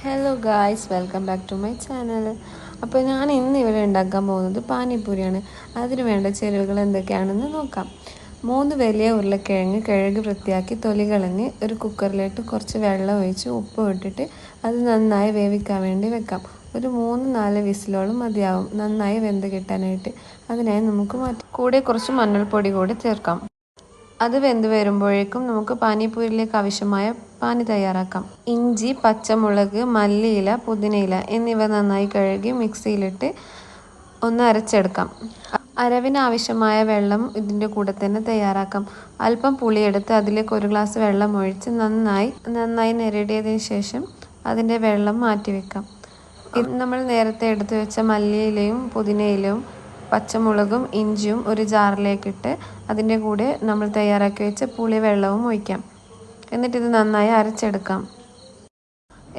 Hello guys, welcome back to my channel. അപ്പോൾ ഞാൻ ഇന്ന് ഇവിടെ ഉണ്ടാക്കാൻ പോകുന്നത് പാനിപ്പൂരിയാണ്. അതിന് വേണ്ട ചേരുവകൾ എന്തൊക്കെയാണെന്ന് നോക്കാം. 3 വലിയ ഉരുളക്കിഴങ്ങ് കഴുകി വൃത്തിയാക്കി തൊലി കളഞ്ഞ് ഒരു കുക്കറിലേക്ക് കുറച്ച് വെള്ളം ഒഴിച്ച് ഉപ്പ് ഇട്ടിട്ട് അത് നന്നായി വേവിക്കാൻ വേണ്ടി വെക്കാം. ഒരു 3-4 വിസിലോളം മതിയാവും നന്നായി വെന്ത് കിട്ടാനായിട്ട്. അതിനായി നമുക്ക് കൂടെ കുറച്ച് മഞ്ഞൾപ്പൊടി കൂടി ചേർക്കാം. അത് വെന്ത് വരുമ്പോഴേക്കും നമുക്ക് പാനിപ്പൂരിയിലേക്ക് ആവശ്യമായ പാനി തയ്യാറാക്കാം. ഇഞ്ചി, പച്ചമുളക്, മല്ലിയില, പുതിനയില എന്നിവ നന്നായി കഴുകി മിക്സിയിലിട്ട് ഒന്ന് അരച്ചെടുക്കാം. അരവിന് ആവശ്യമായ വെള്ളം ഇതിൻ്റെ കൂടെ തന്നെ തയ്യാറാക്കാം. അല്പം പുളിയെടുത്ത് അതിലേക്ക് 1 ഗ്ലാസ് വെള്ളം ഒഴിച്ച് നന്നായി ഞെരടിയതിന് ശേഷം അതിൻ്റെ വെള്ളം മാറ്റിവെക്കാം. നമ്മൾ നേരത്തെ എടുത്തു വെച്ച മല്ലിയിലയും പുതിനയിലയും പച്ചമുളകും ഇഞ്ചിയും ഒരു ജാറിലേക്കിട്ട് അതിൻ്റെ കൂടെ നമ്മൾ തയ്യാറാക്കി വെച്ച പുളി വെള്ളവും ഒഴിക്കാം. എന്നിട്ട് ഇത് നന്നായി അരച്ചെടുക്കാം.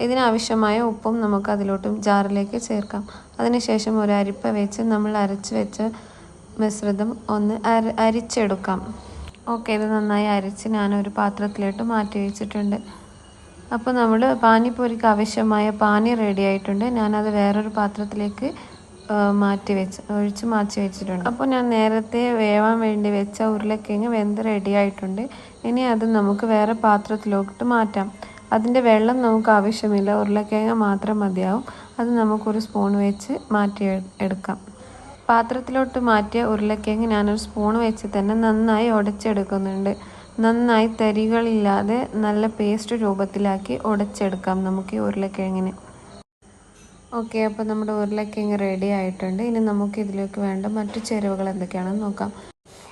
ഇതിനാവശ്യമായ ഉപ്പും നമുക്ക് അതിലോട്ടും ജാറിലേക്ക് ചേർക്കാം. അതിനുശേഷം ഒരു അരിപ്പ വെച്ച് നമ്മൾ അരച്ച് വെച്ച മിശ്രിതം ഒന്ന് അരിച്ചെടുക്കാം. ഓക്കെ, ഇത് നന്നായി അരച്ച് ഞാനൊരു പാത്രത്തിലോട്ട് മാറ്റി വെച്ചിട്ടുണ്ട്. അപ്പോൾ നമ്മൾ പാനിപ്പൂരിക്ക് ആവശ്യമായ പാനി റെഡി ആയിട്ടുണ്ട്. ഞാനത് വേറൊരു പാത്രത്തിലേക്ക് ഒഴിച്ച് മാറ്റി വെച്ചിട്ടുണ്ട്. അപ്പോൾ ഞാൻ നേരത്തെ വേവാൻ വേണ്ടി വെച്ച ഉരുളക്കിഴങ്ങ് വെന്ത് റെഡി ആയിട്ടുണ്ട്. ഇനി അത് നമുക്ക് വേറെ പാത്രത്തിലോട്ട് മാറ്റാം. അതിൻ്റെ വെള്ളം നമുക്ക് ആവശ്യമില്ല, ഉരുളക്കിഴങ്ങ് മാത്രം മതിയാവും. അത് നമുക്കൊരു സ്പൂൺ വെച്ച് മാറ്റി എടുക്കാം. പാത്രത്തിലോട്ട് മാറ്റിയ ഉരുളക്കിഴങ്ങ് ഞാനൊരു സ്പൂൺ വെച്ച് തന്നെ നന്നായി ഉടച്ചെടുക്കുന്നുണ്ട്. നന്നായി തരികളില്ലാതെ നല്ല പേസ്റ്റ് രൂപത്തിലാക്കി ഉടച്ചെടുക്കാം നമുക്ക് ഈ ഉരുളക്കിഴങ്ങിന്. ഓക്കെ, അപ്പോൾ നമ്മുടെ ഉരുളക്കിഴങ്ങ് റെഡി ആയിട്ടുണ്ട്. ഇനി നമുക്ക് ഇതിലേക്ക് വേണ്ട മറ്റു ചേരുവകൾ എന്തൊക്കെയാണെന്ന് നോക്കാം.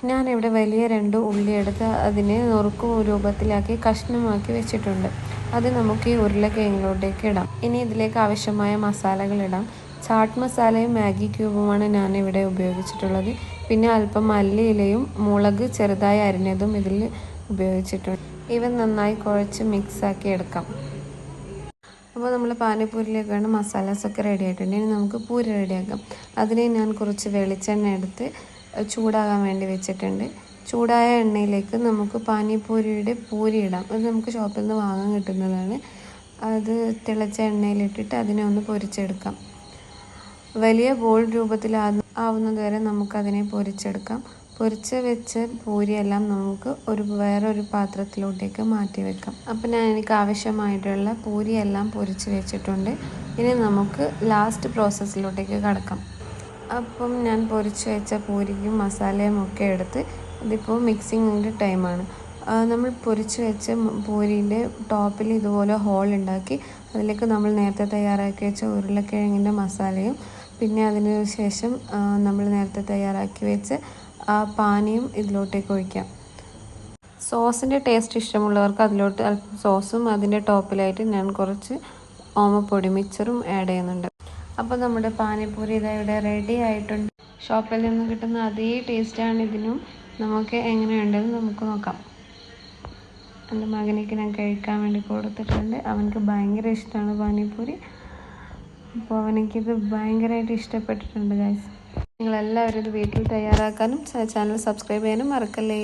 ഞാനിവിടെ വലിയ 2 ഉള്ളി എടുത്ത് അതിനെ നുറുക്കു രൂപത്തിലാക്കി കഷ്ണമാക്കി വെച്ചിട്ടുണ്ട്. അത് നമുക്ക് ഈ ഉരുളക്കിഴങ്ങിലോട്ടേക്ക് ഇടാം. ഇനി ഇതിലേക്ക് ആവശ്യമായ മസാലകൾ ഇടാം. ചാട്ട് മസാലയും മാഗി ക്യൂബുമാണ് ഞാനിവിടെ ഉപയോഗിച്ചിട്ടുള്ളത്. പിന്നെ അല്പം മല്ലിയിലയും മുളക് ചെറുതായി അരിഞ്ഞതും ഇതിൽ ഉപയോഗിച്ചിട്ടുണ്ട്. ഇവ നന്നായി കുഴച്ച് മിക്സാക്കി എടുക്കാം. അപ്പോൾ നമ്മൾ പാനിപ്പൂരിയിലേക്കാണ് മസാലാസൊക്കെ റെഡി ആയിട്ടുണ്ട്. ഇനി നമുക്ക് പൂരി റെഡിയാക്കാം. അതിന് ഞാൻ കുറച്ച് വെളിച്ചെണ്ണ എടുത്ത് ചൂടാകാൻ വേണ്ടി വെച്ചിട്ടുണ്ട്. ചൂടായ എണ്ണയിലേക്ക് നമുക്ക് പാനിപ്പൂരിയുടെ പൂരി ഇടാം. അത് നമുക്ക് ഷോപ്പിൽ നിന്ന് വാങ്ങാൻ കിട്ടുന്നതാണ്. അത് തിളച്ച എണ്ണയിലിട്ടിട്ട് അതിനെ ഒന്ന് പൊരിച്ചെടുക്കാം. വലിയ ബോൾ രൂപത്തിൽ ആവുന്നത് വരെ നമുക്കതിനെ പൊരിച്ചെടുക്കാം. പൊരിച്ച് വെച്ച പൂരിയെല്ലാം നമുക്ക് വേറൊരു പാത്രത്തിലോട്ടേക്ക് മാറ്റി വെക്കാം. അപ്പം എനിക്ക് ആവശ്യമായിട്ടുള്ള പൂരിയെല്ലാം പൊരിച്ച് വെച്ചിട്ടുണ്ട്. ഇനി നമുക്ക് ലാസ്റ്റ് പ്രോസസ്സിലോട്ടേക്ക് കടക്കാം. അപ്പം ഞാൻ പൊരിച്ച് വെച്ച പൂരിക്കും മസാലയും ഒക്കെ എടുത്ത് ഇതിപ്പോൾ മിക്സിങ്ങിൻ്റെ ടൈമാണ്. നമ്മൾ പൊരിച്ച് വെച്ച പൂരിൻ്റെ ടോപ്പിൽ ഇതുപോലെ ഹോൾ ഉണ്ടാക്കി അതിലേക്ക് നമ്മൾ നേരത്തെ തയ്യാറാക്കി വെച്ച ഉരുളക്കിഴങ്ങിൻ്റെ മസാലയും പിന്നെ അതിന് ശേഷം നമ്മൾ നേരത്തെ തയ്യാറാക്കി വെച്ച് ആ പാനിയും ഇതിലോട്ടേക്ക് ഒഴിക്കാം. സോസിൻ്റെ ടേസ്റ്റ് ഇഷ്ടമുള്ളവർക്ക് അതിലോട്ട് അല്പം സോസും അതിൻ്റെ ടോപ്പിലായിട്ട് ഞാൻ കുറച്ച് ഓമപ്പൊടി മിക്സറും ആഡ് ചെയ്യുന്നുണ്ട്. അപ്പോൾ നമ്മുടെ പാനിപ്പൂരി ഇവിടെ റെഡി ആയിട്ടുണ്ട്. ഷോപ്പിൽ നിന്ന് കിട്ടുന്ന അതേ ടേസ്റ്റാണ് ഇതിനും. നമുക്ക് എങ്ങനെയുണ്ടെന്ന് നമുക്ക് നോക്കാം. എൻ്റെ മകനിക്ക് ഞാൻ കഴിക്കാൻ വേണ്ടി കൊടുത്തിട്ടുണ്ട്. അവനക്ക് ഭയങ്കര ഇഷ്ടമാണ് പാനിപ്പൂരി. അപ്പോൾ അവനിക്കിത് ഭയങ്കരമായിട്ട് ഇഷ്ടപ്പെട്ടിട്ടുണ്ട് ഗൈസ്. നിങ്ങളെല്ലാവരും ഇത് വീട്ടിൽ തയ്യാറാക്കാനും ചാനൽ സബ്സ്ക്രൈബ് ചെയ്യാനും മറക്കല്ലേ.